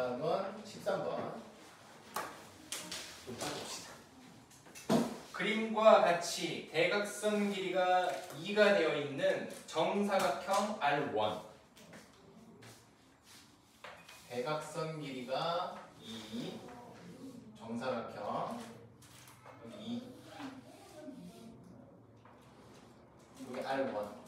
다음은 13번. 좀 봐봅시다. 그림과 같이 대각선 길이가 2가 되어 있는 정사각형 R1. 대각선 길이가 2, 정사각형 여기 2, 여기 R1.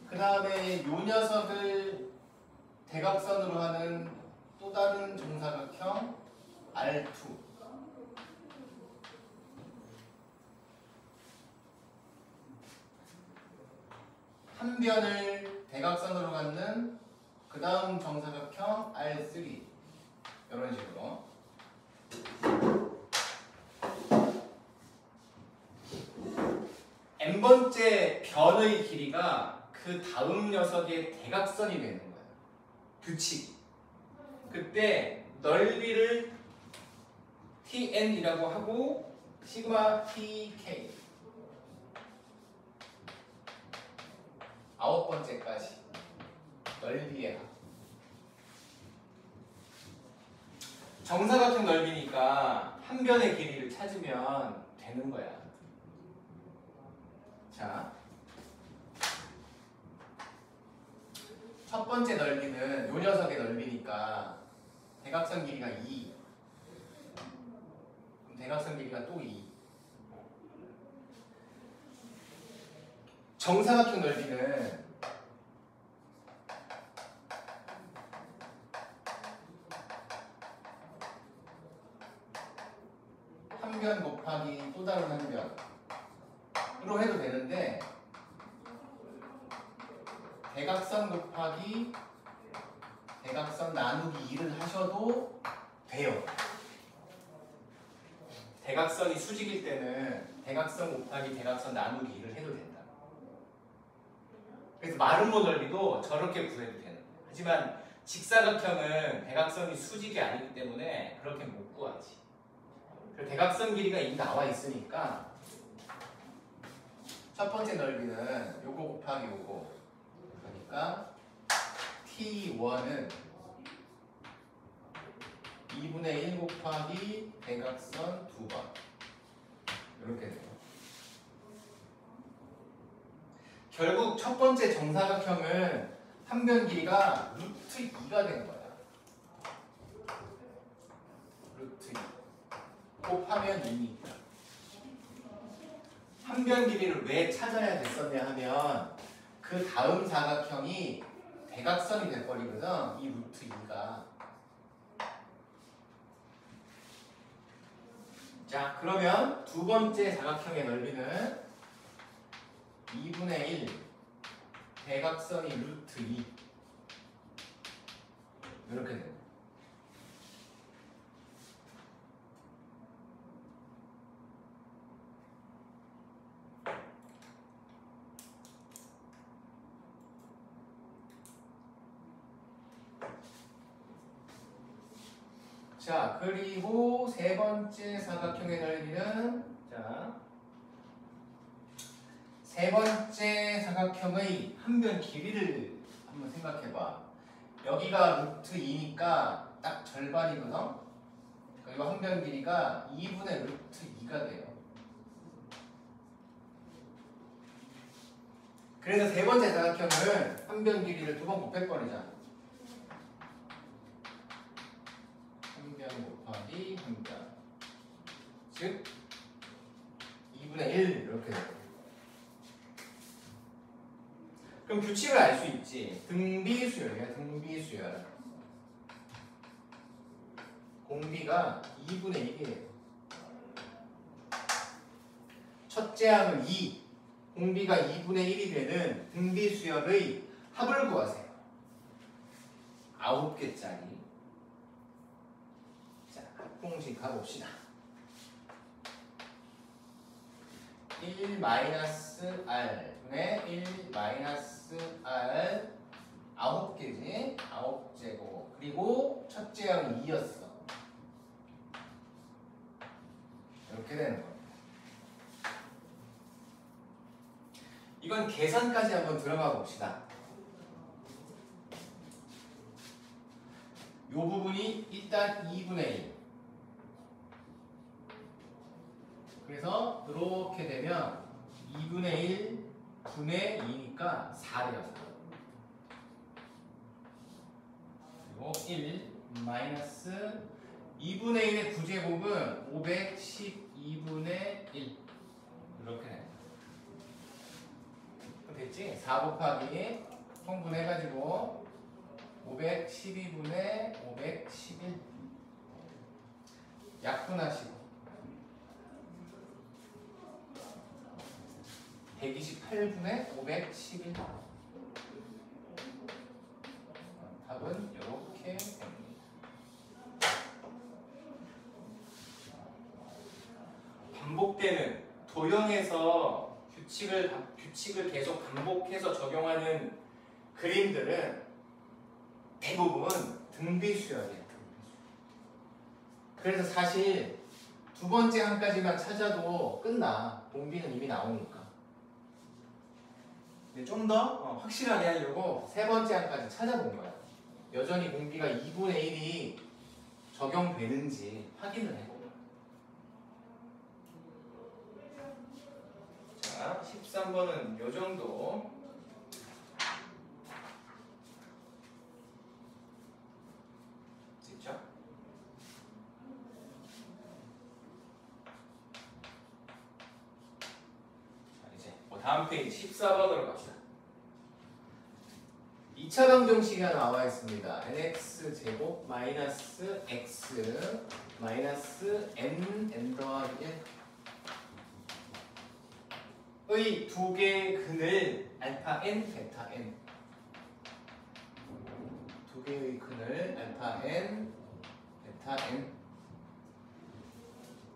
그 다음에 요 녀석을 대각선으로 하는 또 다른 정사각형 R2. 한 변을 대각선으로 갖는 그 다음 정사각형 R3. 이런 식으로. n번째 변의 길이가 그 다음 녀석의 대각선이 되는 거예요. 규칙. 그때 넓이를 tn이라고 하고 시그마 tk. 아홉 번째까지 넓이의 합. 정사각형 넓이니까 한 변의 길이를 찾으면 되는 거야. 자, 첫 번째 넓이는 요 녀석의 넓이니까 대각선 길이가 2. 그럼 대각선 길이가 또 2. 정사각형 넓이는 한 변 곱하기 또 다른 한 변으로 해도 되는데 대각선 곱하기 대각선 나누기 2를 하셔도 돼요. 대각선이 수직일 때는 대각선 곱하기 대각선 나누기 2를 해도 된다. 그래서 마름모 넓이도 저렇게 구해도 되는 거예요. 하지만 직사각형은 대각선이 수직이 아니기 때문에 그렇게 못 구하지. 그래서 대각선 길이가 이미 나와 있으니까 첫 번째 넓이는 요거 곱하기 요거. 그러니까 T1은 2분의 1 곱하기 대각선 2번. 이렇게 돼요. 결국 첫 번째 정사각형은 한 변 길이가 루트 2가 되는 거야. 루트 2 곱하면 2니까. 한 변 길이를 왜 찾아야 됐었냐 하면 그 다음 사각형이 대각선이 돼버리거든. 이 루트 2가. 자, 그러면 두 번째 사각형의 넓이는 2분의 1 대각선이 루트 2 이렇게 돼요. 자, 그리고 세 번째 사각형의 넓이는 자, 세 번째 사각형의 한 변 길이를 한번 생각해봐. 여기가 루트 2니까 딱 절반이거든. 그리고 한 변 길이가 2분의 루트 2가 돼요. 그래서 세 번째 사각형은 한 변 길이를 두 번 곱해버리자. 한 변 곱하기 한 변. 즉 2분의 1 이렇게 돼요. 그럼 규칙을 알 수 있지. 등비수열이야. 등비수열. 공비가 2분의 1이에요. 첫째 항은 2. 공비가 2분의 1이 되는 등비수열의 합을 구하세요. 9개짜리. 자, 합공식 가봅시다. 1 마이너스 R 분의 1 마이너스 R 9개지? 9제곱. 그리고 첫째 항이 2였어. 이렇게 되는 겁니다. 이건 계산까지 한번 들어가 봅시다. 이 부분이 일단 2분의 1. 그래서 이렇게 되면 2분의 1 분의 2니까 4래요. 4. 그리고 1 마이너스 2분의 1의 부제곱은 512분의 1. 이렇게 됩니다. 됐지? 4 곱하기 통분해가지고 512분의 511. 약분하시고 128분의 511. 답은 이렇게 됩니다. 반복되는 도형에서 규칙을 계속 반복해서 적용하는 그림들은 대부분 등비수열이에요. 그래서 사실 두 번째 한까지만 찾아도 끝나. 공비는 이미 나오니까. 좀 더 확실하게 하려고 세 번째 한까지 찾아본 거야. 여전히 공비가 2분의 1이 적용되는지 확인을 해본 거야. 자, 13번은 요 정도. 됐죠? 자, 이제 다음 페이지 14번으로 갑시다. 2차 방정식이 하나 나와 있습니다. nx 제곱 마이너스 x 마이너스 n 더하기 1의 두 개의 근을 알파 n, 베타 n. 두 개의 근을 알파 n, 베타 n.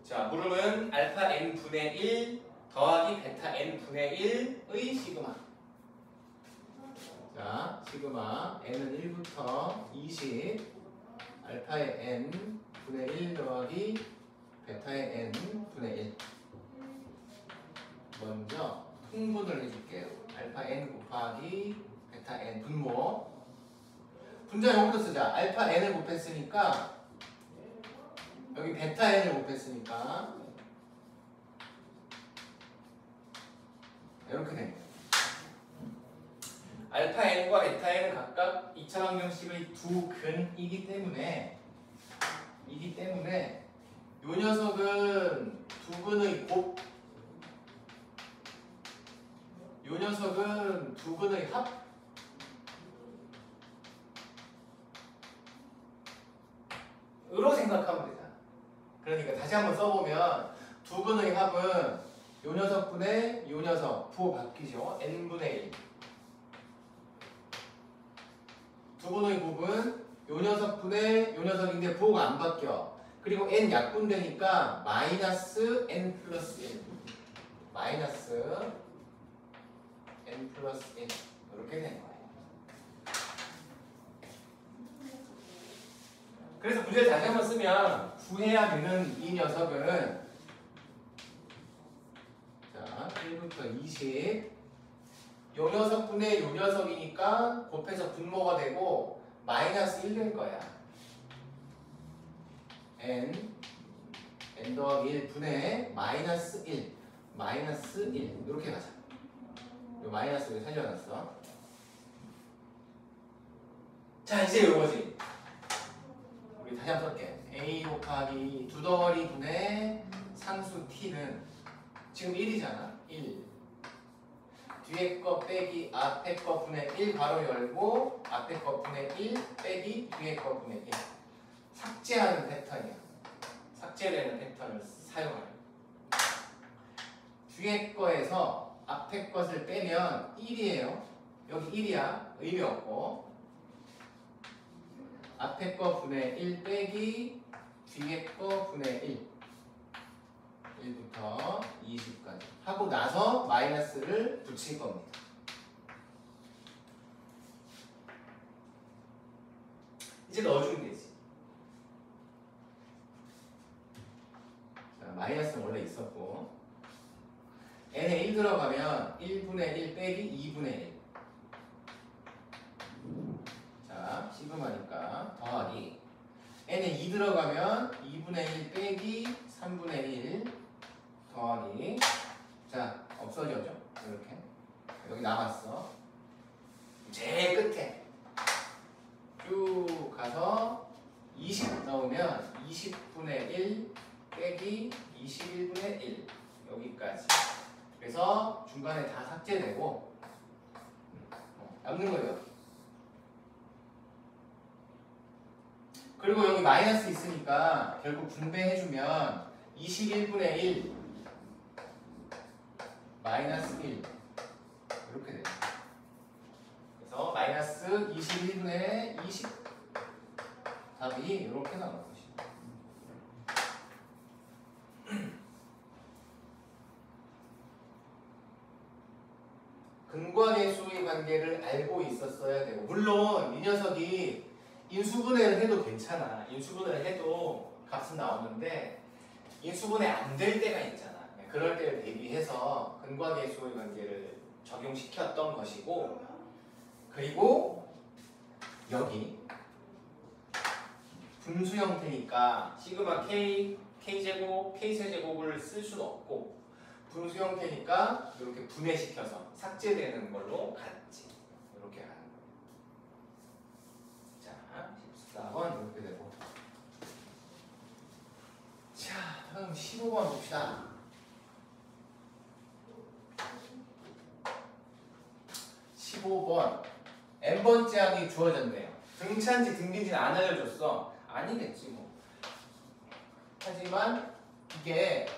자, 물음은 알파 n 분의 1 더하기 베타 n 분의 1의 시그마. 자, 시그마 n은 1부터 20 알파의 n 분의 1 더하기 베타의 n 분의 1. 먼저 통분을 해줄게요. 알파 n 곱하기 베타 n 분모. 분자 용으로 쓰자. 알파 n을 곱했으니까 여기 베타 n을 곱했으니까 이렇게 됩니다. 알파 n과 베타 n은 각각 2차 방정식의 두 근이기 때문에 이 녀석은 두 근의 곱, 이 녀석은 두 근의 합. 으로 생각하면 되잖아. 그러니까 다시 한번 써보면 두 근의 합은 이 녀석분의 이 녀석 부호 바뀌죠. n분의 1. 두 분의 곱은 요 녀석분의 요 녀석인데 부호가 안 바뀌어. 그리고 n 약분되니까 마이너스 n 플러스 1. 마이너스 n 플러스 1. 이렇게 되는 거예요. 그래서 문제를 다시 한번 쓰면 구해야 되는 이 녀석은 자 1부터 20. 요 녀석분의 요 녀석이니까 곱해서 분모가 되고 마이너스 1 될 거야. n 더하기 1 분의 마이너스 1 이렇게 가자. 요 마이너스를 살려놨어. 자, 이제 요거지. 우리 다시 한번 써볼게. a 곱하기 두 덩어리 분의 상수 t는 지금 1이잖아. 1. 뒤에 거 빼기 앞에 거 분의 1 괄호 열고 앞에 거 분의 1 빼기 뒤에 거 분의 1. 삭제하는 패턴이야. 삭제되는 패턴을 사용하는. 뒤에 거에서 앞에 것을 빼면 1이에요. 여기 1이야. 의미 없고. 앞에 거 분의 1 빼기 뒤에 거 분의 1. 1부터 20까지 하고 나서 마이너스를 붙일 겁니다. 이제 넣어주면 되지. 자, 마이너스는 원래 있었고 n에 1 들어가면 1분의 1 빼기 2분의 1. 자, 시그마니까 더하기 n에 2 들어가면 2분의 1 빼기 3분의 1 더하기 자, 없어졌죠? 이렇게 여기 남았어. 제일 끝에 쭉 가서 20 넣으면 20분의 1 빼기 21분의 1 여기까지. 그래서 중간에 다 삭제되고 남는 거예요. 그리고 여기 마이너스 있으니까 결국 분배해주면 21분의 1 마이너스 1 이렇게 돼요. 그래서 마이너스 21분의 20 답이 이렇게 나온 것이죠. 근과계수의 관계를 알고 있었어야 되고, 물론 이 녀석이 인수분해를 해도 괜찮아. 인수분해를 해도 값은 나오는데 인수분해 안 될 때가 있잖아. 그럴 때를 대비해서 근과계수의 관계를 적용시켰던 것이고, 그리고 여기 분수 형태니까 시그마 k, k제곱, k세제곱을 쓸 수는 없고, 분수 형태니까 이렇게 분해시켜서 삭제되는 걸로 갔지. 이렇게 하는 거예요. 자, 14번 이렇게 되고. 자, 다음 15번 봅시다. 15번 n번째 항이 주어졌네요. 등차인지 등비인지는 안 알려줬어. 아니겠지 뭐. 하지만 이게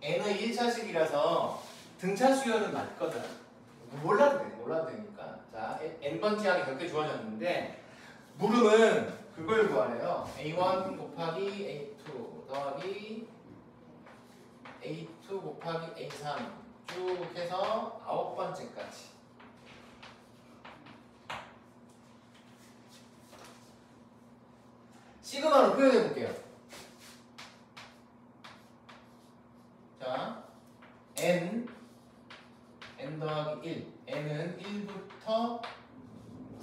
n의 1차식이라서 등차 수열은 맞거든. 몰라도 돼. 몰라도 되니까. 자, n번째 항이 그렇게 주어졌는데 물음은 그걸 구하래요. a1 곱하기 a2 더하기 a2 곱하기 a3 쭉 해서 9번째까지. 시그마로 표현해 볼게요. 자, n 더하기 1. n은 1부터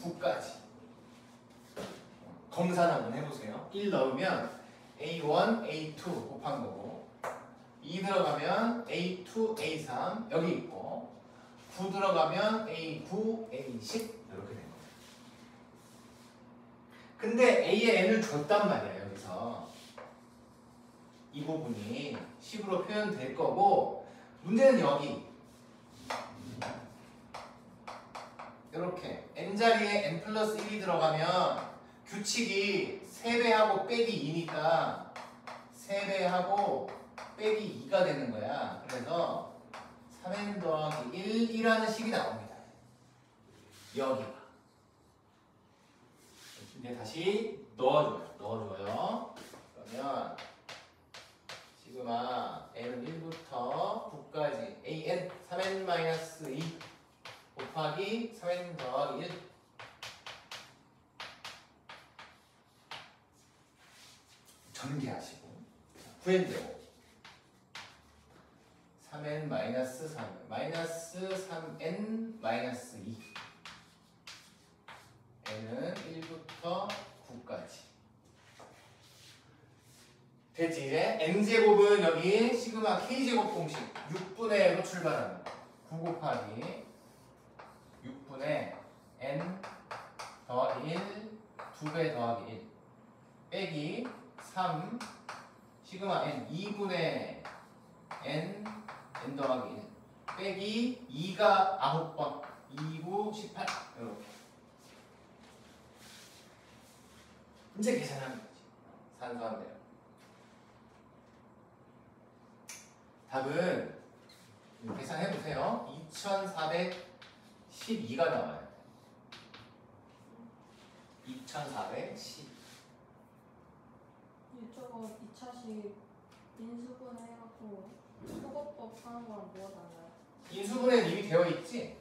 9까지. 검산 한번 해보세요. 1 넣으면 a1, a2 곱한 거고, 2 들어가면 a2, a3 여기 있고, 9 들어가면 a9, a10 이렇게 됩니다. 근데 a의 n을 줬단 말이야. 여기서 이 부분이 10으로 표현될 거고, 문제는 여기 이렇게 n자리에 n 플러스 1이 들어가면 규칙이 3배하고 빼기 2니까 3배하고 빼기 2가 되는 거야. 그래서 3n 더하기 1이라는 식이 나옵니다. 여기가. 이제 다시 넣어줘요. 그러면 시그마 n은 1부터 9까지 an 3n-2 곱하기 3n 더하기 1 전개하시고 구현되고 3n-3 마이너스 3n-2 n은 1부터 9까지 됐지. 이제 n제곱은 여기 시그마 k제곱 공식 6분의 1로 출발하는 거. 9 곱하기 6분의 n 더하기 1 2배 더하기 1 빼기 3 시그마 n 2분의 n 더하기 1 빼기 2가 9번 2, 9, 18 이렇게 이제 계산하면 되지. 산수하면 돼요. 답은 계산해보세요. 2412가 나와요. 2410. 저거 2차식 인수분해 해갖고 초급법 하는 거랑 뭐가 달라요? 인수분해는 이미 되어 있지?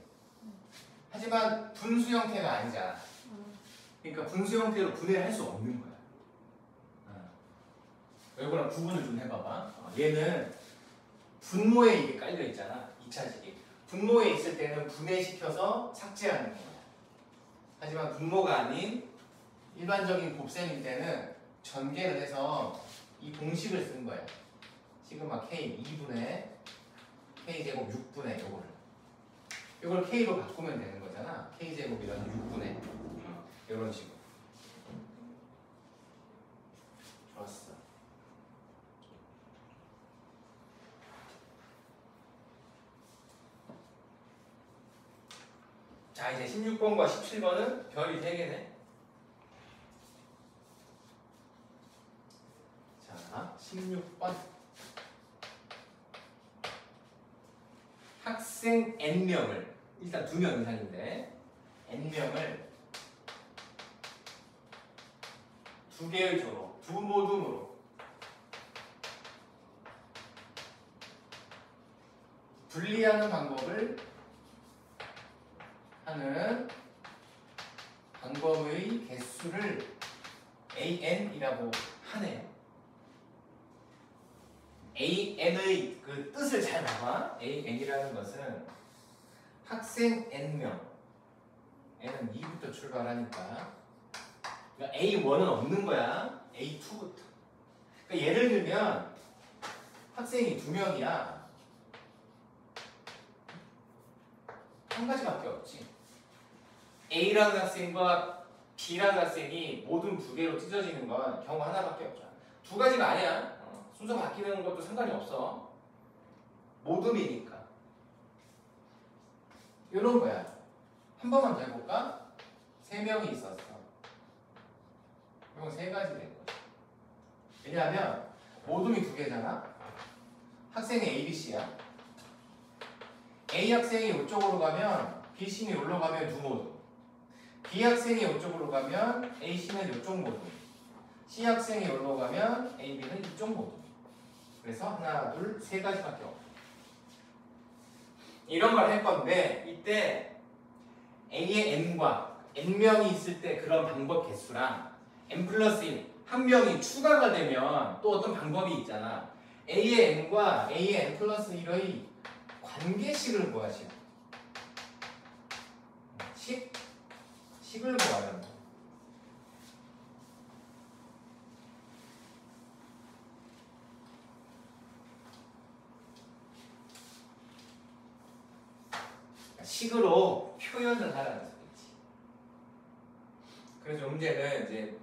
하지만 분수 형태가 아니잖아. 그러니까 분수 형태로 분해를 할 수 없는 거야. 이거랑 구분을 좀 해봐봐. 얘는 분모에 이게 깔려 있잖아. 2차식이. 분모에 있을 때는 분해시켜서 삭제하는 거야. 하지만 분모가 아닌 일반적인 곱셈일 때는 전개를 해서 이 공식을 쓴 거야. 시그마 K 2분의 K제곱 6분의 요거를. 이걸 K로 바꾸면 되는 거잖아. K제곱이라는 6분의 이런 식으로. 좋았어. 자, 이제 16번과 17번은 별이 3개네. 자, 16번. 학생 N명을, 일단 2명 이상인데 N명을 2개의 조로, 두 모둠으로 분리하는 방법을 하는 방법의 개수를 AN이라고 하네요. AN의 그 뜻을 잘 봐봐. AN이라는 것은 학생 N명, N은 2부터 출발하니까 그러니까 A1은 없는 거야. A2부터. 그러니까 예를 들면 학생이 2명이야. 한 가지밖에 없지. A라는 학생과 B라는 학생이 모든 2개로 찢어지는 건 경우 하나밖에 없잖아. 2가지가 아니야. 순서 바뀌는 것도 상관이 없어. 모둠이니까. 이런 거야. 한 번만 더 해볼까? 3명이 있었어. 이건 3가지 된 거지. 왜냐하면 모둠이 2개잖아. 학생이 A, B, C야. A 학생이 이쪽으로 가면 B, C는 여기로 가면 2모둠. B 학생이 이쪽으로 가면 A, C는 이쪽 모둠. C 학생이 여기로 가면 A, B는 이쪽 모둠. 그래서 하나, 둘, 3가지밖에 없어. 이런 걸 할 건데 이때 A의 N과 N명이 있을 때 그런 방법 개수랑 N 플러스 1, 한 명이 추가가 되면 또 어떤 방법이 있잖아. A의 N과 A의 N 플러스 1의 관계식을 구하시오. 식을 구하려는 거. 식으로 표현을 하라는 소리지. 그래서 문제는 이제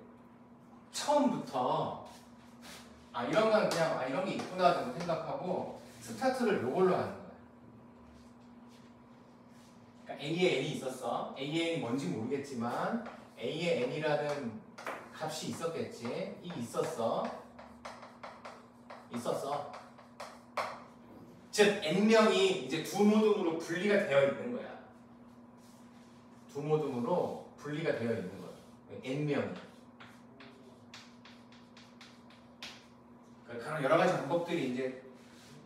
처음부터 이런 건 그냥 이런 게 있구나 정도 생각하고 스타트를 요걸로 하는 거야. 그러니까 A의 N이 있었어. A의 N이 뭔지 모르겠지만 A의 N이라는 값이 있었겠지. 이 있었어. 즉 N명이 이제 2모둠으로 분리가 되어 있는 거야. 2모둠으로 분리가 되어 있는 거야. N명이. 그런 여러 가지 방법들이 이제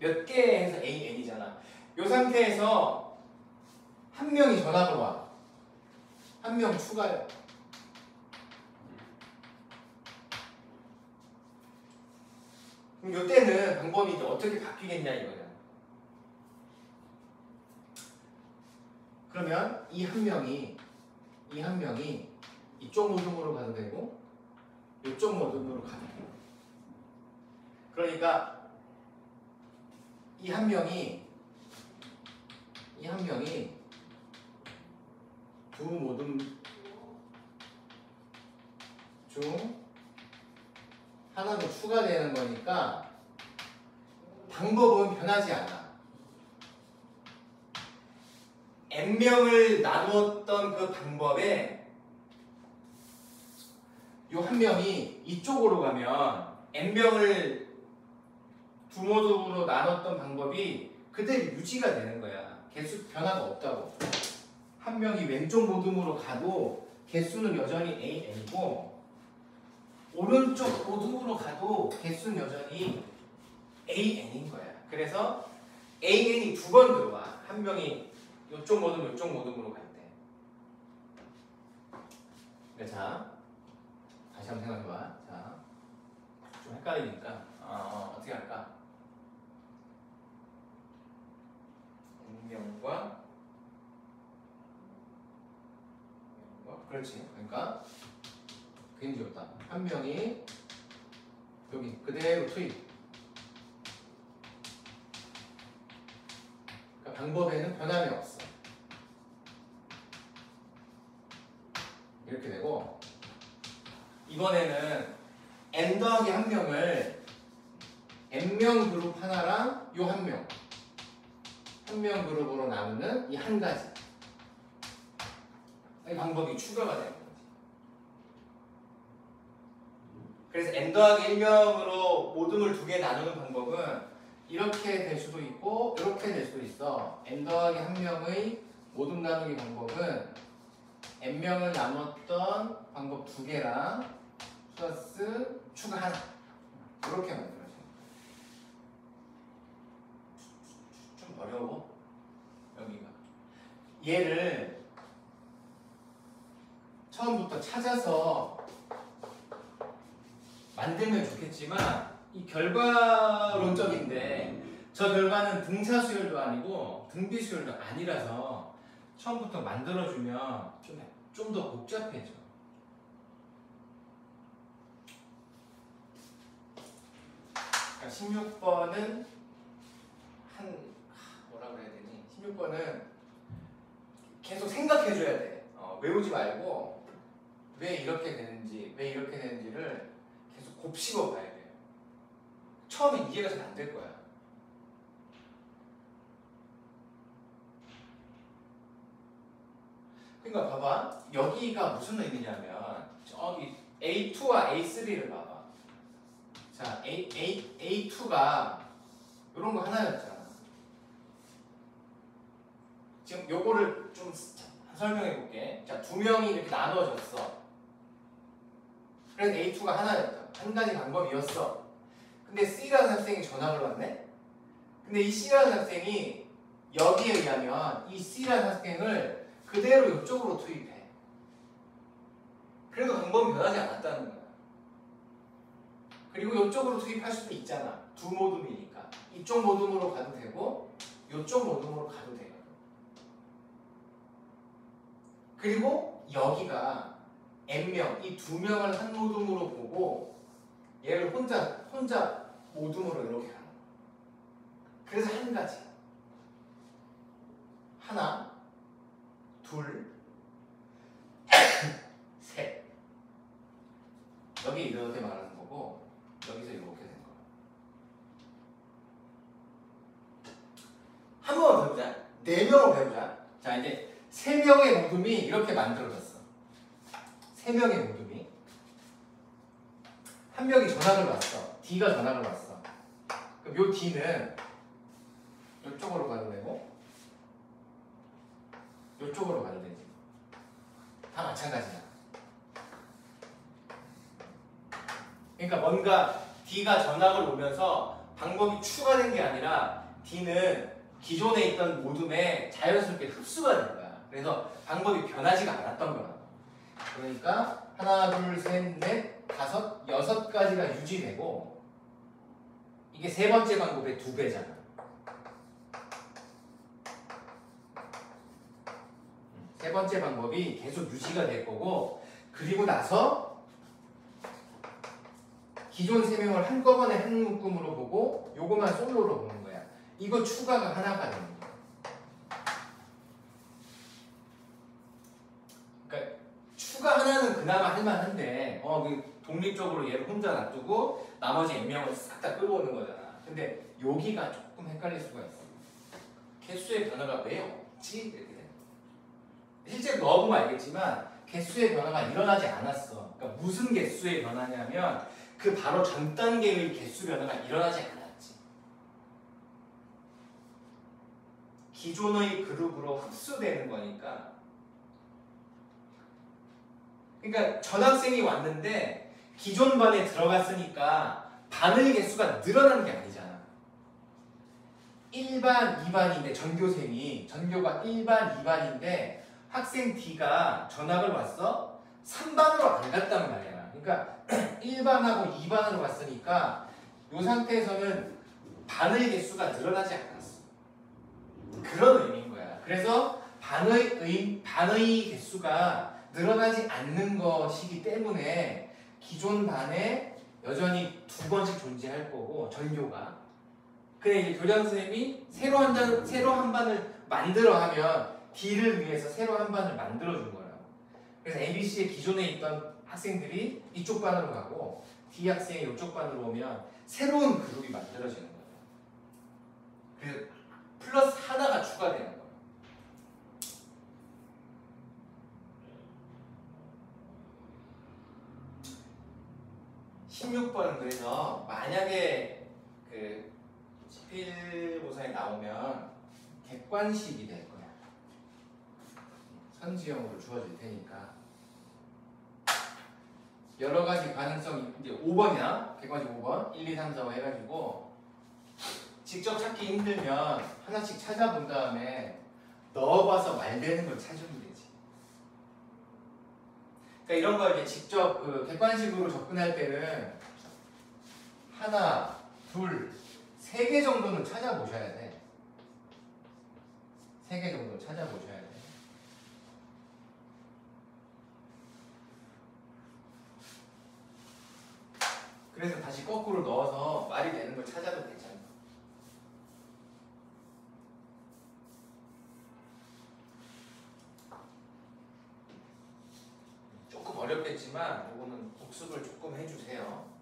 몇 개 해서 AN이잖아. 이 상태에서 한 명이 전학을 와. 한 명 추가요. 그럼 이때는 방법이 이제 어떻게 바뀌겠냐 이거야. 그러면 이 한 명이 이쪽 모둠으로 가도 되고 이쪽 모둠으로 가도 되고. 그러니까 이 한 명이 두 모둠 중 하나 더 추가되는 거니까 방법은 변하지 않아. N명을 나누었던 그 방법에 요 한 명이 이쪽으로 가면 N명을 두 모둠으로 나눴던 방법이 그대로 유지가 되는 거야. 개수 변화가 없다고. 한 명이 왼쪽 모둠으로 가도 개수는 여전히 AN이고 오른쪽 모둠으로 가도 개수는 여전히 AN인 거야. 그래서 AN이 2번 들어와. 한 명이 이쪽 모둠으로 갈 때. 자, 다시 한번 생각해봐. 자, 좀 헷갈리니까 어떻게 할까? 명과 그렇지. 그러니까 그림이 좋다. 한 명이 여기 그대로 투입. 그러니까 방법에는 변함이 없어. 이렇게 되고 이번에는 n 더하기 한 명을 n명 그룹 하나랑 요 한 명, 한 명 그룹으로 나누는 이 한 가지. 이 방법이 추가가 되는 거지. 그래서 n 더하기 1명으로 모둠을 두 개 나누는 방법은 이렇게 될 수도 있고 이렇게 될 수도 있어. n 더하기 한 명의 모둠 나누기 방법은 n명을 나눴던 방법 두 개랑 플러스 추가 하나 이렇게 만들어져. 좀 어려워 여기가. 얘를 처음부터 찾아서 만들면 좋겠지만 이 결과론적인데 저 결과는 등차 수열도 아니고 등비 수열도 아니라서 처음부터 만들어주면 좀 더 복잡해져. 그러니까 16번은 뭐라 그래야 되니? 16번은 계속 생각해줘야 돼. 외우지 말고 왜 이렇게 되는지를 계속 곱씹어 봐야 돼요. 처음에 이해가 잘 안 될 거야. 그러니까 봐봐. 여기가 무슨 의미냐면 저기 A2와 A3를 봐봐. 자, A2가 이런 거 하나였잖아. 지금 요거를 좀 설명해 볼게. 자, 두 명이 이렇게 나눠졌어. 그래서 A2가 하나였다. 한 가지 방법이었어. 근데 C라는 학생이 전학을 왔네? 근데 이 C라는 학생이 여기에 의하면 이 C라는 학생을 그대로 이쪽으로 투입해. 그래도 방법이 변하지 않았다는 거야. 그리고 이쪽으로 투입할 수도 있잖아. 두 모둠이니까. 이쪽 모둠으로 가도 되고 이쪽 모둠으로 가도 돼요. 그리고 여기가 n명, 이 두 명을 한 모둠으로 보고 얘를 혼자 모둠으로 이렇게 가는 거야. 그래서 한 가지. 하나, 둘, 셋. 여기 이렇게 말하는 거고 여기서 이렇게 되는 거야. 한 번만 더 해보자. 4명을 해보자. 자, 이제 3명의 모둠이 이렇게 만들어졌어. 3명의 모둠이. 한 명이 전학을 왔어. D가 전학을 왔어. 그럼 요 D는 이쪽으로 가도 되고 이쪽으로 가도 되지. 다 마찬가지야. 그러니까 뭔가 D가 전학을 오면서 방법이 추가된 게 아니라 D는 기존에 있던 모둠에 자연스럽게 흡수가 된 거야. 그래서 방법이 변하지가 않았던 거야. 그러니까 하나, 둘, 셋, 넷, 다섯, 6가지가 유지되고 이게 세 번째 방법의 2배잖아. 세 번째 방법이 계속 유지가 될 거고 그리고 나서 기존 3명을 한꺼번에 한 묶음으로 보고 요거만 솔로로 보는 거야. 이거 추가가 하나가 되는 거야. 그러니까 추가 하나는 그나마 할만한데 그 독립적으로 얘를 혼자 놔두고 나머지 n명을 싹 다 끌어오는 거잖아. 근데 여기가 조금 헷갈릴 수가 있어. 개수의 변화가 왜 없지? 이렇게 돼. 실제 넣어보면 알겠지만 개수의 변화가 일어나지 않았어. 그러니까 무슨 개수의 변화냐면 그 바로 전 단계의 개수 변화가 일어나지 않았지. 기존의 그룹으로 흡수되는 거니까. 그러니까 전학생이 왔는데 기존 반에 들어갔으니까 반의 개수가 늘어나는 게 아니잖아. 1반, 2반인데 전교가 1반, 2반인데 학생 D가 전학을 왔어? 3반으로 안 갔단 말이야. 그러니까 1반하고 2반으로 갔으니까 이 상태에서는 반의 개수가 늘어나지 않았어. 그런 의미인 거야. 그래서 반의 개수가 늘어나지 않는 것이기 때문에 기존 반에 여전히 2번씩 존재할 거고 전교가. 그래 이제 교장 선생님이 새로 한 반을 만들어 하면 D를 위해서 새로 한 반을 만들어 준 거라고. 그래서 ABC의 기존에 있던 학생들이 이쪽 반으로 가고 D 학생이 이쪽 반으로 오면 새로운 그룹이 만들어지는 거예요. 그래서 플러스 하나가 추가되는 거예요. (16번은) 그래서 만약에 그 지필고사에 나오면 객관식이 될 거야. 선지형으로 주어질 테니까 여러 가지 가능성 이제 5번이야. 객관식 5번 1, 2, 3, 4, 5 해가지고 직접 찾기 힘들면 하나씩 찾아본 다음에 넣어봐서 말되는 걸 찾으면 되지. 그러니까 이런 걸 이제 직접 그 객관식으로 접근할 때는 하나, 둘, 3개 정도는 찾아보셔야 돼. 3개 정도 찾아보셔야 돼. 그래서 다시 거꾸로 넣어서 말이 되는 걸 찾아도 되잖아. 조금 어렵겠지만 이거는 복습을 조금 해주세요.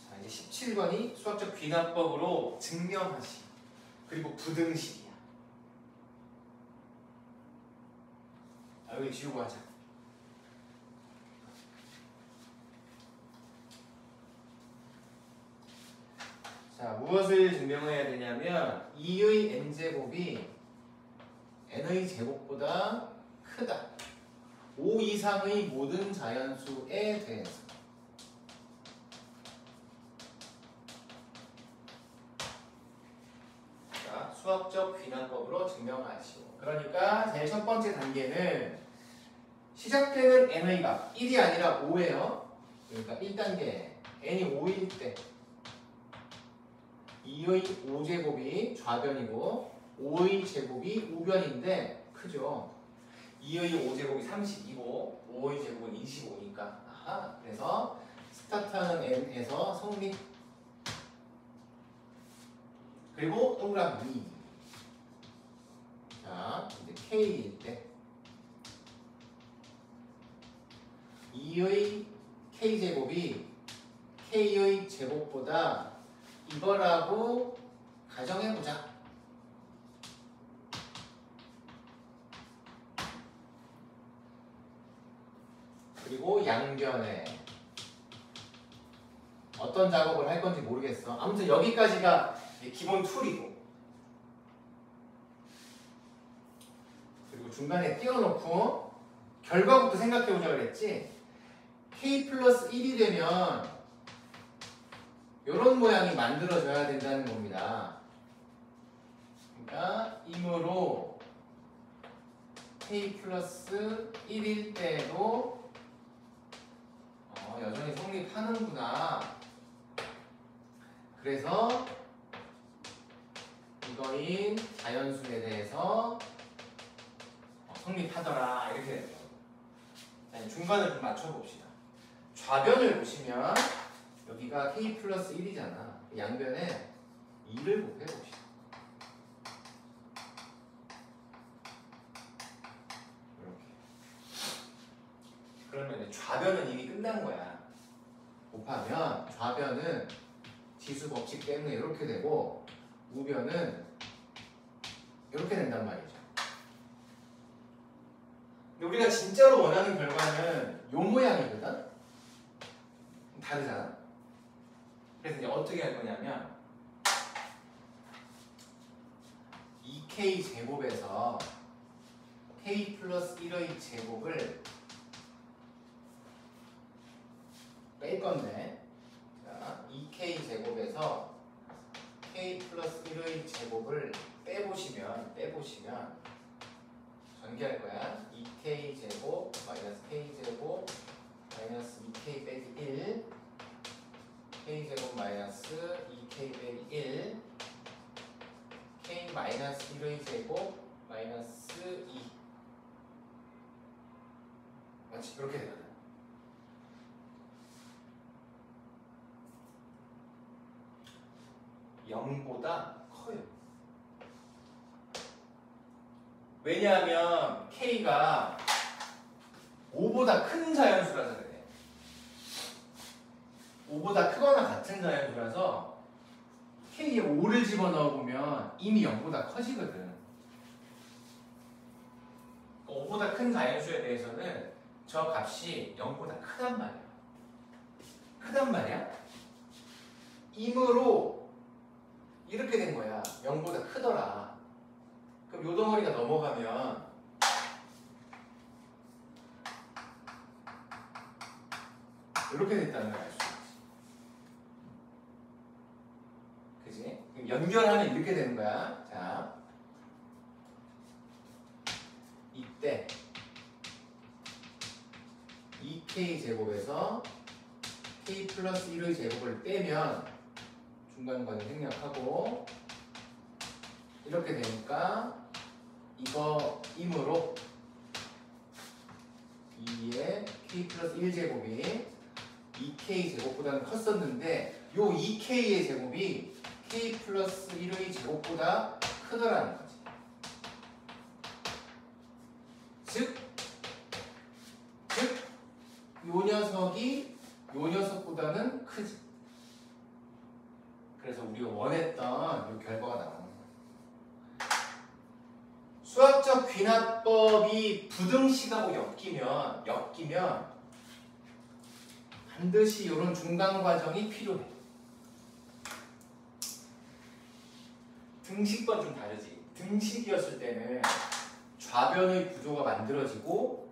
자, 이제 17번이 수학적 귀납법으로 증명하시 그리고 부등식이야. 자, 여기 지우고 하자. 자, 무엇을 증명해야 되냐면 2의 n제곱이 n의 제곱보다 크다. 5 이상의 모든 자연수에 대해서. 자, 수학적 귀납법으로 증명하시오. 그러니까 제일 첫 번째 단계는 시작되는 n의 값 1이 아니라 5예요. 그러니까 1단계 n이 5일 때 2의 5제곱이 좌변이고 5의 제곱이 우변인데 크죠. 2의 5제곱이 32고 5의 제곱은 25니까 아하. 그래서 스타트하는 n에서 성립. 그리고 동그라미. 자, 이제 k일 때 2의 k제곱이 k의 제곱보다 이거라고 가정해보자. 그리고 양변에 어떤 작업을 할 건지 모르겠어. 아무튼 여기까지가 기본 툴이고, 그리고 중간에 띄워놓고 결과부터 생각해보자 그랬지. k 플러스 1이 되면 이런 모양이 만들어져야 된다는 겁니다. 그러니까 이므로 k 플러스 1일 때도 여전히 성립하는구나. 그래서 이거인 자연수에 대해서 성립하더라. 이렇게 돼요. 자, 중간을 좀 맞춰봅시다. 좌변을 보시면 여기가 k 플러스 1이잖아. 양변에 2를 곱해봅시다. 이렇게. 그러면 이제 좌변은 이미 끝난 거야. 곱하면 좌변은 지수 법칙 때문에 이렇게 되고 우변은 이렇게 된단 말이죠. 근데 우리가 진짜로 원하는 결과는 이 모양이거든? 다르잖아? 그래서 이제 어떻게 할 거냐면 2k 제곱에서 k 플러스 1의 제곱을 뺄 건데, 자, 2k 제곱에서 k 플러스 1의 제곱을 빼보시면 전개할 거야. 2k 제곱 마이너스 k 제곱 마이너스 2k 빼기 1 k 제곱 마이너스 마이너스 1의 제곱 마이너스 2 맞지? 이렇게 되거든. (0보다) 커요. 왜냐하면 k가 5보다 큰 자연수라서 그래. 5보다 크거나 같은 자연수라서 k에 5를 집어넣어보면 이미 0보다 커지거든. 5보다 큰 자연수에 대해서는 저 값이 0보다 크단 말이야. 크단 말이야? 임으로 이렇게 된 거야. 0보다 크더라. 그럼 요 덩어리가 넘어가면 이렇게 됐다는 걸 알 수 있지. 그지? 그럼 연결하면 이렇게 되는 거야. 자, 이때 2k 제곱에서 k 플러스 1의 제곱을 빼면 중간과정 생략하고 이렇게 되니까 이거 임으로 2의 k 플러스 1제곱이 2k 제곱보다는 컸었는데 요 2k의 제곱이 k 플러스 1의 제곱보다 크더라는 거지. 즉, 요 녀석이 요 녀석보다는 크지. 그래서 우리가 원했던 요 결과가 나오는 거야. 수학적 귀납법이 부등식하고 엮이면 반드시 이런 중간 과정이 필요해. 등식과 좀 다르지. 등식이었을 때는 좌변의 구조가 만들어지고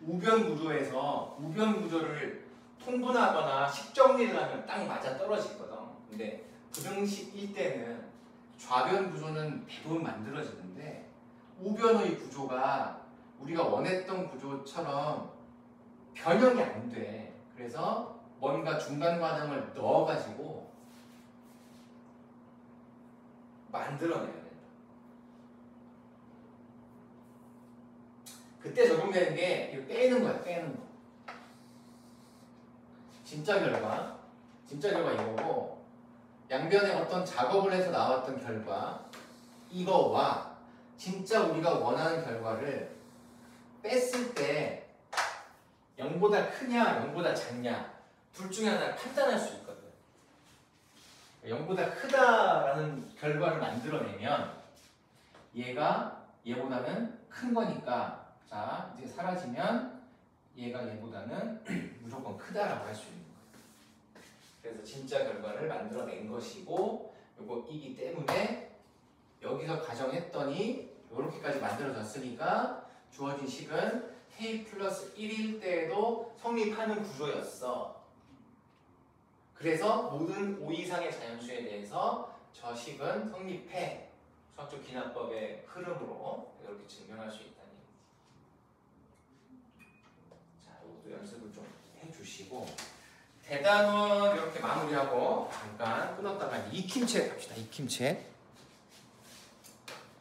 우변 구조에서 우변 구조를 통분하거나 식정리를 하면 딱 맞아 떨어지거든. 근데 부등식일 때는 좌변 구조는 대부분 만들어지는데 우변의 구조가 우리가 원했던 구조처럼 변형이 안 돼. 그래서 뭔가 중간 과정을 넣어가지고 만들어내야 된다. 그때 적용되는 게 이거 빼는 거야. 빼는 거. 진짜 결과 이거고 양변에 어떤 작업을 해서 나왔던 결과 이거와 진짜 우리가 원하는 결과를 뺐을 때 0보다 크냐 0보다 작냐 둘 중에 하나를 판단할 수 있거든. 0보다 크다라는 결과를 만들어내면 얘가 얘보다는 큰 거니까 자 이제 사라지면 얘가 얘보다는 무조건 크다라고 할 수 있는 거예요. 그래서 진짜 결과를 만들어낸 것이고 요거이기 때문에 여기서 가정했더니 이렇게까지 만들어졌으니까 주어진 식은 k 플러스 1일 때에도 성립하는 구조였어. 그래서 모든 5 이상의 자연수에 대해서 저 식은 성립해. 수학적 귀납법의 흐름으로 이렇게 증명할 수 있다는 얘기지. 자, 이것도 연습을 좀 해주시고 대답은 이렇게 마무리하고 잠깐 끊었다가 익힘책 합시다. 익힘책.